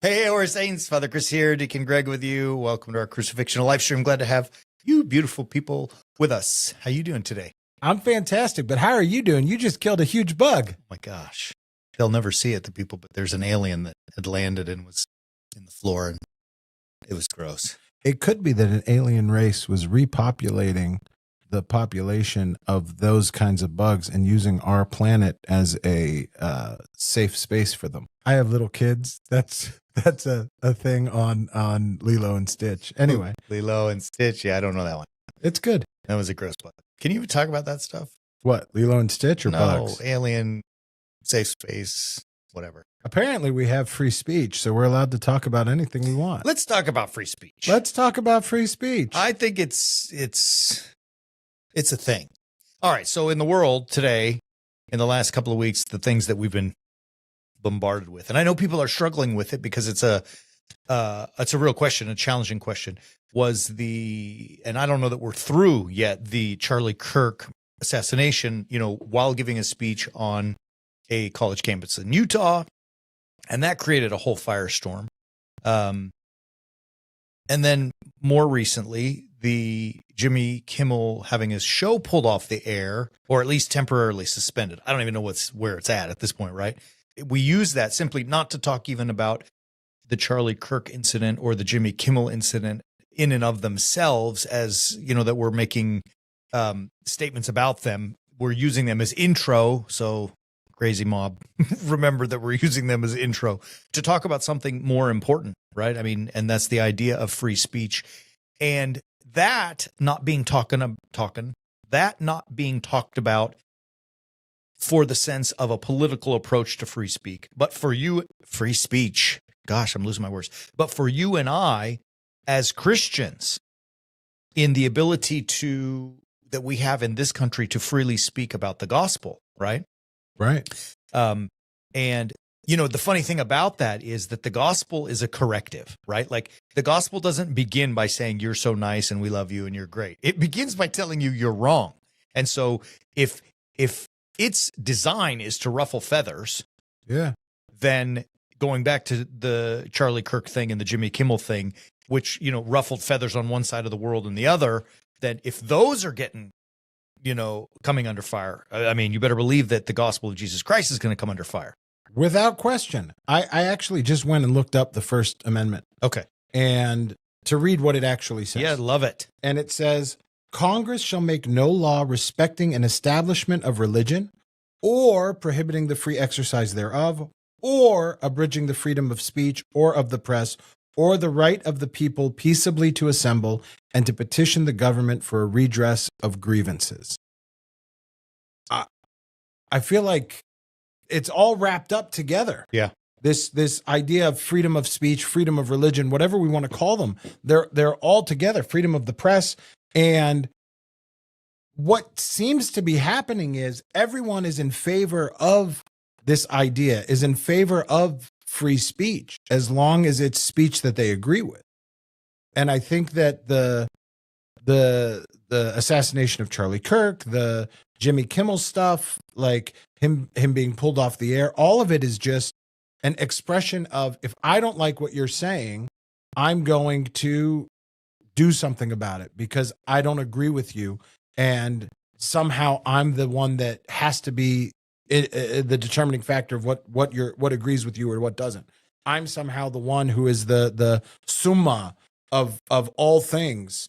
Hey, we're Saints. Father Chris here, Deacon Greg with you. Welcome to our Crucifixion live stream. Glad to have you beautiful people with us. How you doing today? I'm fantastic, but how are you doing? You just killed a huge bug. Oh my gosh. They'll never see it, the people, but there's an alien that had landed and was in the floor, and it was gross. It could be that an alien race was repopulating the population of those kinds of bugs and using our planet as a safe space for them. I have little kids. That's a thing on Lilo and Stitch. Anyway. Lilo and Stitch. Yeah, I don't know that one. It's good. That was a gross bug. Can you even talk about that stuff? What, Lilo and Stitch or bugs? No, alien, safe space, whatever. Apparently we have free speech, so we're allowed to talk about anything we want. Let's talk about free speech. Let's talk about free speech. I think it's a thing. All right. So in the world today, in the last couple of weeks, the things that we've been bombarded with, and I know people are struggling with it because it's a real question, a challenging question, and I don't know that we're through yet, the Charlie Kirk assassination, while giving a speech on a college campus in Utah. And that created a whole firestorm. And then more recently, the Jimmy Kimmel having his show pulled off the air, or at least temporarily suspended. I don't even know where it's at this point, right? We use that simply not to talk even about the Charlie Kirk incident or the Jimmy Kimmel incident in and of themselves, as that we're making statements about them. We're using them as intro. So crazy mob, remember that we're using them as intro to talk about something more important, right? I mean, and that's the idea of free speech, and that not being talked about for the sense of a political approach to free speech, but for you, free speech. Gosh, I'm losing my words. But for you and I, as Christians, in the ability that we have in this country to freely speak about the gospel, right? Right. And, the funny thing about that is that the gospel is a corrective, right? Like the gospel doesn't begin by saying you're so nice and we love you and you're great. It begins by telling you you're wrong. And so if its design is to ruffle feathers, yeah, then going back to the Charlie Kirk thing and the Jimmy Kimmel thing, which, ruffled feathers on one side of the world and the other, then if those are getting coming under fire, I mean, you better believe that the gospel of Jesus Christ is going to come under fire. Without question. I actually just went and looked up the First Amendment. Okay. And to read what it actually says. Yeah, love it. And it says, Congress shall make no law respecting an establishment of religion or prohibiting the free exercise thereof or abridging the freedom of speech or of the press or the right of the people peaceably to assemble and to petition the government for a redress of grievances. I feel like it's all wrapped up together. Yeah. This idea of freedom of speech, freedom of religion, whatever we want to call them, they're all together. Freedom of the press. And what seems to be happening is everyone is in favor of this idea, is in favor of free speech, as long as it's speech that they agree with. And I think that the assassination of Charlie Kirk, the Jimmy Kimmel stuff, like him being pulled off the air, all of it is just an expression of, if I don't like what you're saying, I'm going to do something about it because I don't agree with you. And somehow I'm the one that has to be the determining factor of what agrees with you or what doesn't. I'm somehow the one who is the summa of all things,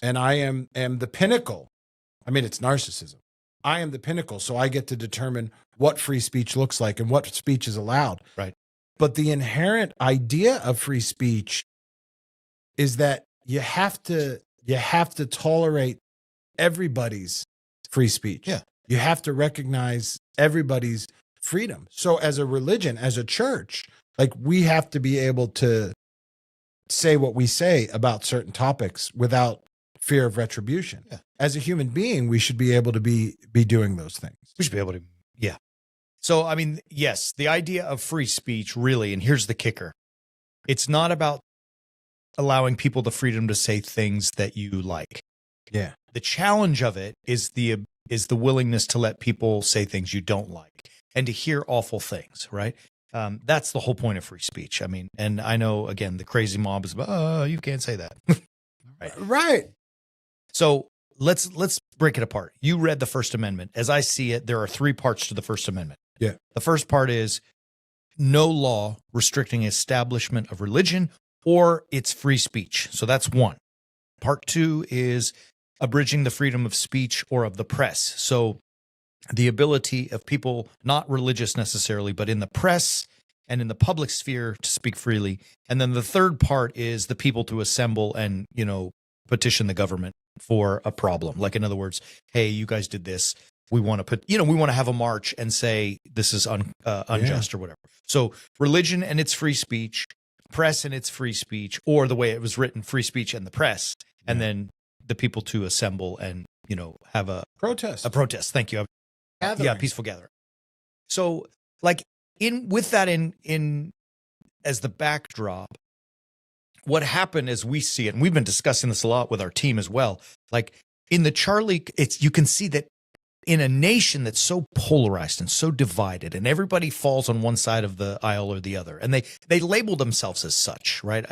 and I am the pinnacle. I mean, it's narcissism. I am the pinnacle, so I get to determine what free speech looks like and what speech is allowed. Right. But the inherent idea of free speech is that you have to tolerate everybody's free speech. Yeah. You have to recognize everybody's freedom. So as a religion, as a church, like we have to be able to say what we say about certain topics without fear of retribution. Yeah. As a human being, we should be able to be doing those things. We should be able to, yeah. So, I mean, yes, the idea of free speech really, and here's the kicker, it's not about allowing people the freedom to say things that you like. Yeah. The challenge of it is the willingness to let people say things you don't like and to hear awful things, right? That's the whole point of free speech. I mean, and I know, again, the crazy mob is, you can't say that. Right. So let's break it apart. You read the First Amendment. As I see it, there are 3 parts to the First Amendment. Yeah. The first part is no law restricting establishment of religion or its free speech. So that's 1. Part 2 is abridging the freedom of speech or of the press. So the ability of people, not religious necessarily, but in the press and in the public sphere to speak freely. And then the third part is the people to assemble and, petition the government for a problem. Like, in other words, hey, you guys did this. We want to we want to have a march and say this is unjust or whatever. So religion and its free speech, press and its free speech, or the way it was written, free speech and the press, and then the people to assemble and, have a protest. A protest. Thank you. Gathering. Yeah, peaceful gathering. So, like, with that in as the backdrop, what happened as we see it, and we've been discussing this a lot with our team as well, like in the Charlie, you can see that in a nation that's so polarized and so divided, and everybody falls on one side of the aisle or the other, and they label themselves as such, right?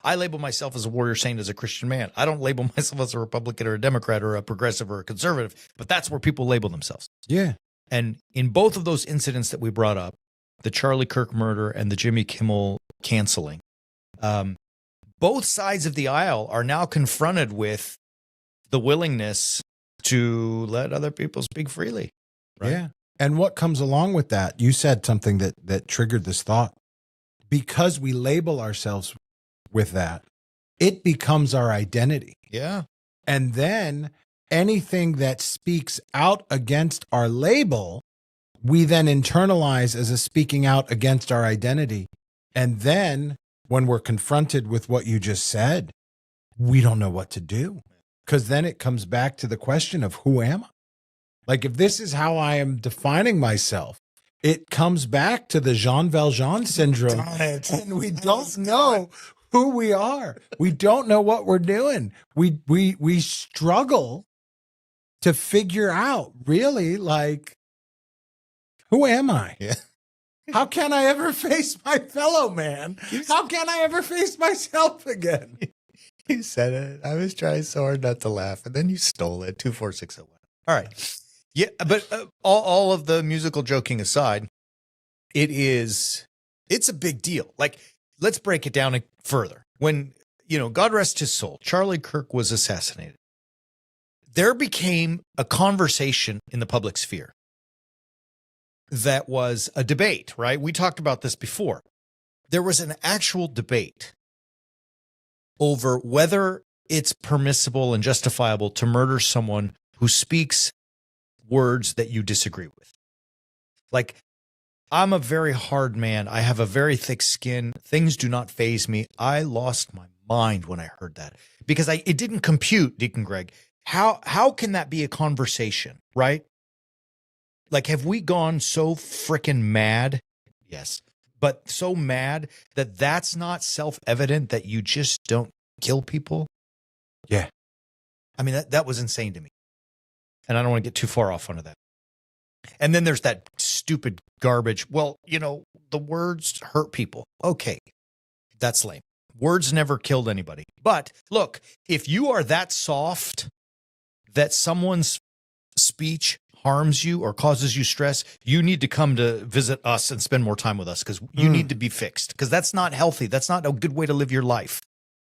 I label myself as a warrior saint, as a Christian man. I don't label myself as a Republican or a Democrat or a progressive or a conservative, but that's where people label themselves. Yeah. And in both of those incidents that we brought up, the Charlie Kirk murder and the Jimmy Kimmel canceling, both sides of the aisle are now confronted with the willingness to let other people speak freely. Right? Yeah. And what comes along with that? You said something that triggered this thought. Because we label ourselves with that, it becomes our identity. Yeah. And then anything that speaks out against our label, we then internalize as a speaking out against our identity. And then when we're confronted with what you just said, we don't know what to do. Because then it comes back to the question of who am I? Like, if this is how I am defining myself, it comes back to the Jean Valjean syndrome. And we don't know who we are. We don't know what we're doing. We struggle to figure out, really, like, who am I? Yeah. How can I ever face my fellow man? How can I ever face myself again? You said it. I was trying so hard not to laugh, and then you stole it. 24601. All right. Yeah, but all of the musical joking aside, it's a big deal. Like, let's break it down further. When, God rest his soul, Charlie Kirk was assassinated, there became a conversation in the public sphere that was a debate, right? We talked about this before. There was an actual debate over whether it's permissible and justifiable to murder someone who speaks words that you disagree with. Like, I'm a very hard man. I have a very thick skin. Things do not faze me. I lost my mind when I heard that because it didn't compute, Deacon Greg. How can that be a conversation, right? Like, have we gone so freaking mad? Yes. But so mad that that's not self-evident that you just don't kill people? Yeah. I mean, that was insane to me. And I don't want to get too far off onto that. And then there's that stupid garbage. Well, the words hurt people. Okay. That's lame. Words never killed anybody. But look, if you are that soft that someone's speech harms you or causes you stress, you need to come to visit us and spend more time with us because you need to be fixed because that's not healthy. That's not a good way to live your life.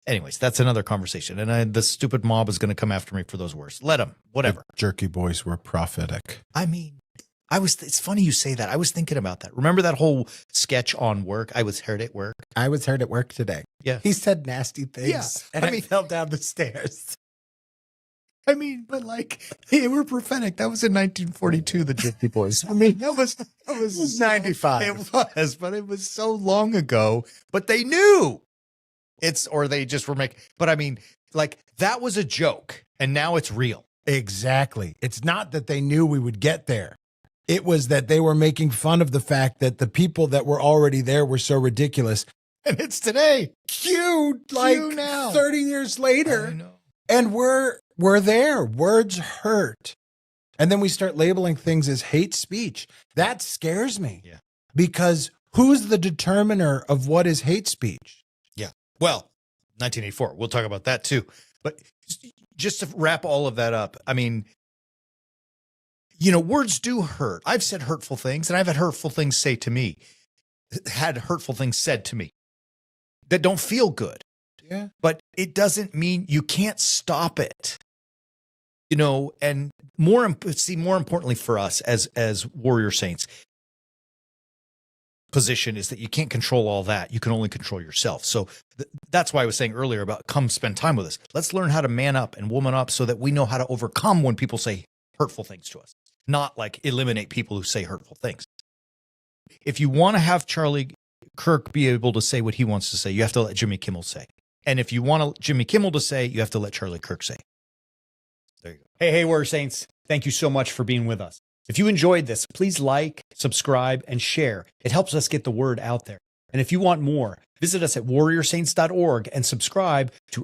Anyways, that's another conversation. And the stupid mob is going to come after me for those words. Let them, whatever. The jerky boys were prophetic. I mean, it's funny you say that. I was thinking about that. Remember that whole sketch on work? I was heard at work. I was heard at work today. Yeah. He said nasty things. Yeah. And I fell down the stairs. I mean, but like, they were prophetic. That was in 1942, the Gypsy Boys. I mean, that was 95. It was, but it was so long ago. But they knew or they just were making. But I mean, like, that was a joke, and now it's real. Exactly. It's not that they knew we would get there. It was that they were making fun of the fact that the people that were already there were so ridiculous. And it's today. Cute now. 30 years later. I know. And we're there. Words hurt. And then we start labeling things as hate speech. That scares me. Yeah. Because Who's the determiner of what is hate speech? Yeah. Well, 1984. We'll talk about that too. But just to wrap all of that up, I mean, you know, words do hurt. I've said hurtful things, and I've had hurtful things said to me that don't feel good. Yeah. But it doesn't mean you can't stop it. You know, and more importantly for us as warrior saints, position is that you can't control all that. You can only control yourself. So that's why I was saying earlier about come spend time with us. Let's learn how to man up and woman up so that we know how to overcome when people say hurtful things to us, not like eliminate people who say hurtful things. If you want to have Charlie Kirk be able to say what he wants to say, you have to let Jimmy Kimmel say. And if you want Jimmy Kimmel to say, you have to let Charlie Kirk say. There you go. Hey, Warrior Saints. Thank you so much for being with us. If you enjoyed this, please like, subscribe, and share. It helps us get the word out there. And if you want more, visit us at warriorsaints.org and subscribe to